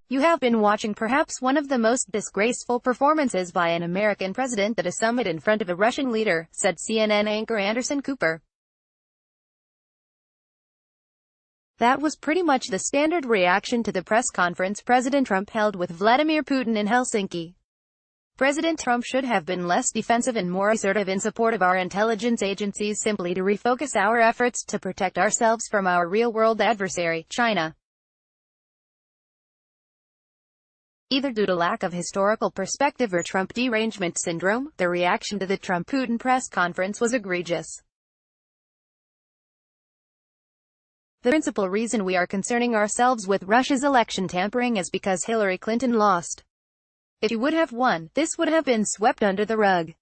You have been watching perhaps one of the most disgraceful performances by an American president at a summit in front of a Russian leader, said CNN anchor Anderson Cooper. That was pretty much the standard reaction to the press conference President Trump held with Vladimir Putin in Helsinki. President Trump should have been less defensive and more assertive in support of our intelligence agencies, simply to refocus our efforts to protect ourselves from our real-world adversary, China. Either due to lack of historical perspective or Trump derangement syndrome, the reaction to the Trump-Putin press conference was egregious. The principal reason we are concerning ourselves with Russia's election tampering is because Hillary Clinton lost. If she would have won, this would have been swept under the rug.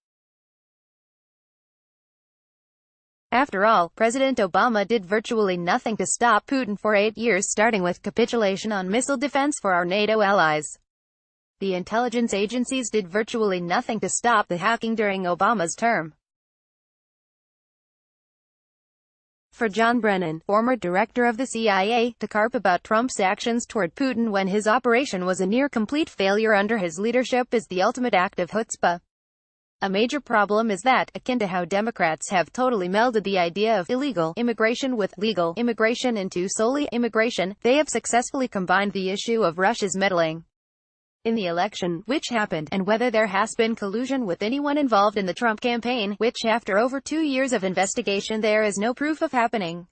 After all, President Obama did virtually nothing to stop Putin for 8 years, starting with capitulation on missile defense for our NATO allies. The intelligence agencies did virtually nothing to stop the hacking during Obama's term. For John Brennan, former director of the CIA, to carp about Trump's actions toward Putin when his operation was a near-complete failure under his leadership is the ultimate act of chutzpah. A major problem is that, akin to how Democrats have totally melded the idea of illegal immigration with legal immigration into solely immigration, they have successfully combined the issue of Russia's meddling in the election, which happened, and whether there has been collusion with anyone involved in the Trump campaign, which after over 2 years of investigation there is no proof of happening.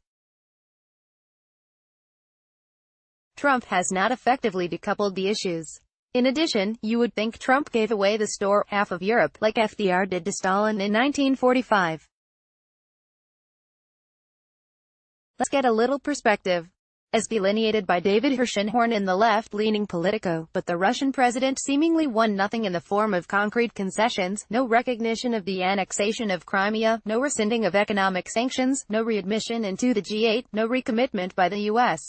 Trump has not effectively decoupled the issues. In addition, you would think Trump gave away the store, half of Europe, like FDR did to Stalin in 1945. Let's get a little perspective. As delineated by David Hirschhorn in the left-leaning Politico, but the Russian president seemingly won nothing in the form of concrete concessions, no recognition of the annexation of Crimea, no rescinding of economic sanctions, no readmission into the G8, no recommitment by the U.S.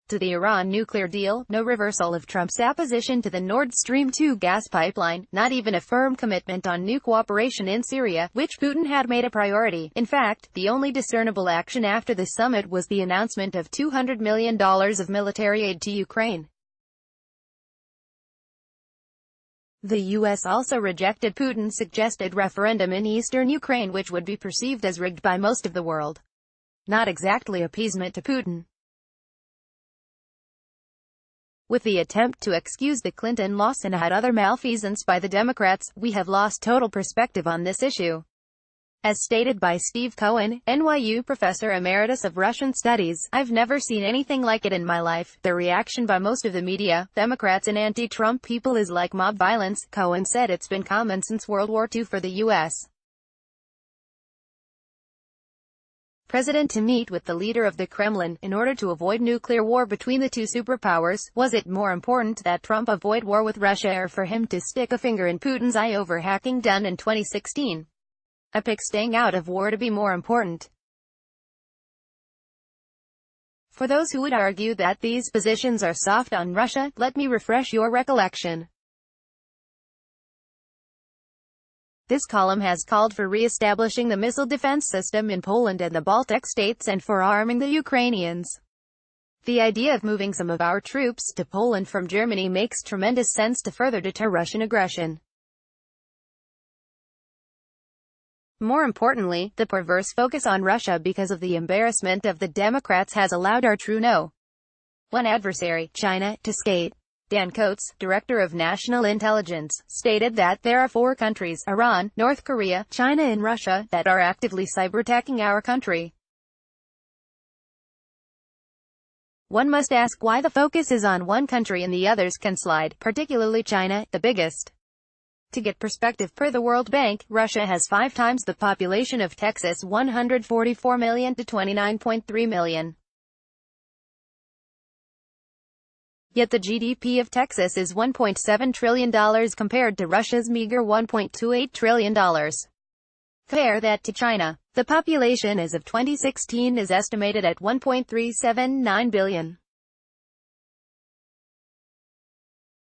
to the Iran nuclear deal, no reversal of Trump's opposition to the Nord Stream 2 gas pipeline, not even a firm commitment on new cooperation in Syria, which Putin had made a priority. In fact, the only discernible action after the summit was the announcement of $200 million of military aid to Ukraine. The U.S. also rejected Putin's suggested referendum in eastern Ukraine, which would be perceived as rigged by most of the world. Not exactly appeasement to Putin. With the attempt to excuse the Clinton loss and other malfeasance by the Democrats, we have lost total perspective on this issue. As stated by Steve Cohen, NYU professor emeritus of Russian studies, I've never seen anything like it in my life. The reaction by most of the media, Democrats and anti-Trump people is like mob violence. Cohen said it's been common since World War II for the U.S. president to meet with the leader of the Kremlin, in order to avoid nuclear war between the two superpowers. Was it more important that Trump avoid war with Russia, or for him to stick a finger in Putin's eye over hacking done in 2016? I pick staying out of war to be more important. For those who would argue that these positions are soft on Russia, let me refresh your recollection. This column has called for re-establishing the missile defense system in Poland and the Baltic states and for arming the Ukrainians. The idea of moving some of our troops to Poland from Germany makes tremendous sense to further deter Russian aggression. More importantly, the perverse focus on Russia because of the embarrassment of the Democrats has allowed our true one adversary, China, to skate. Dan Coates, director of national intelligence, stated that there are 4 countries, Iran, North Korea, China and Russia, that are actively cyber-attacking our country. One must ask why the focus is on one country and the others can slide, particularly China, the biggest. To get perspective, per the World Bank, Russia has 5 times the population of Texas, 144 million to 29.3 million. Yet the GDP of Texas is $1.7 trillion compared to Russia's meager $1.28 trillion. Compare that to China. The population as of 2016 is estimated at 1.379 billion.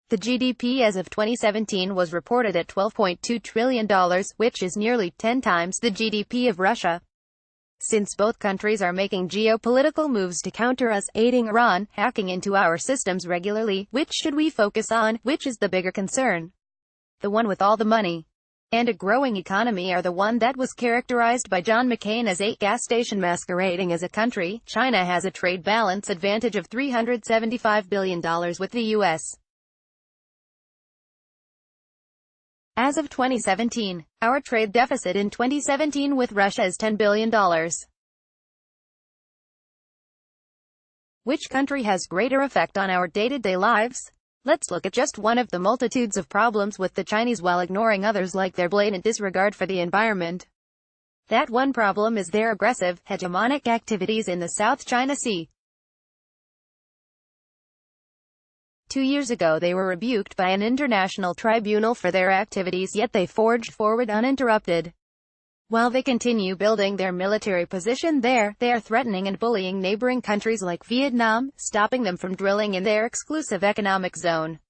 The GDP as of 2017 was reported at $12.2 trillion, which is nearly 10 times the GDP of Russia. Since both countries are making geopolitical moves to counter us, aiding Iran, hacking into our systems regularly, which should we focus on? Which is the bigger concern? The one with all the money and a growing economy, or the one that was characterized by John McCain as a gas station masquerading as a country? China has a trade balance advantage of $375 billion with the U.S. As of 2017, our trade deficit in 2017 with Russia is $10 billion. Which country has greater effect on our day-to-day lives? Let's look at just one of the multitudes of problems with the Chinese while ignoring others, like their blatant disregard for the environment. That one problem is their aggressive, hegemonic activities in the South China Sea. 2 years ago they were rebuked by an international tribunal for their activities, yet they forged forward uninterrupted. While they continue building their military position there, they are threatening and bullying neighboring countries like Vietnam, stopping them from drilling in their exclusive economic zone.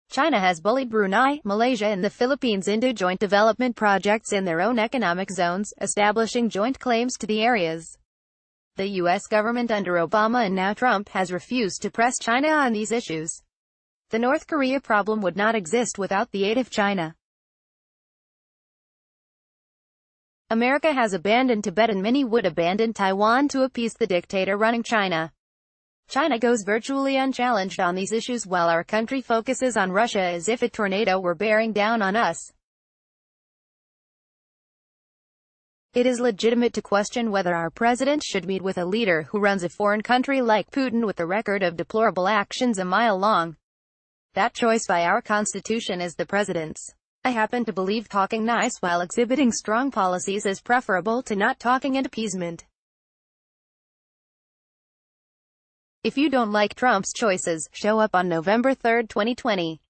China has bullied Brunei, Malaysia and the Philippines into joint development projects in their own economic zones, establishing joint claims to the areas. The U.S. government under Obama and now Trump has refused to press China on these issues. The North Korea problem would not exist without the aid of China. America has abandoned Tibet and many would abandon Taiwan to appease the dictator running China. China goes virtually unchallenged on these issues while our country focuses on Russia as if a tornado were bearing down on us. It is legitimate to question whether our president should meet with a leader who runs a foreign country like Putin with a record of deplorable actions a mile long. That choice by our Constitution is the president's. I happen to believe talking nice while exhibiting strong policies is preferable to not talking and appeasement. If you don't like Trump's choices, show up on November 3, 2020.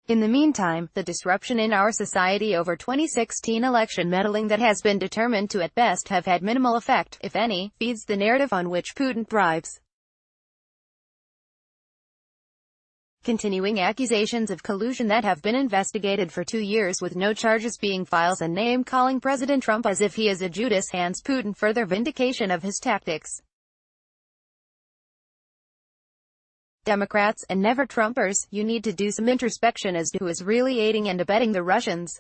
In the meantime, the disruption in our society over 2016 election meddling that has been determined to at best have had minimal effect, if any, feeds the narrative on which Putin thrives. Continuing accusations of collusion that have been investigated for 2 years with no charges being filed, and name-calling President Trump as if he is a Judas, hands Putin further vindication of his tactics. Democrats, and never Trumpers, you need to do some introspection as to who is really aiding and abetting the Russians.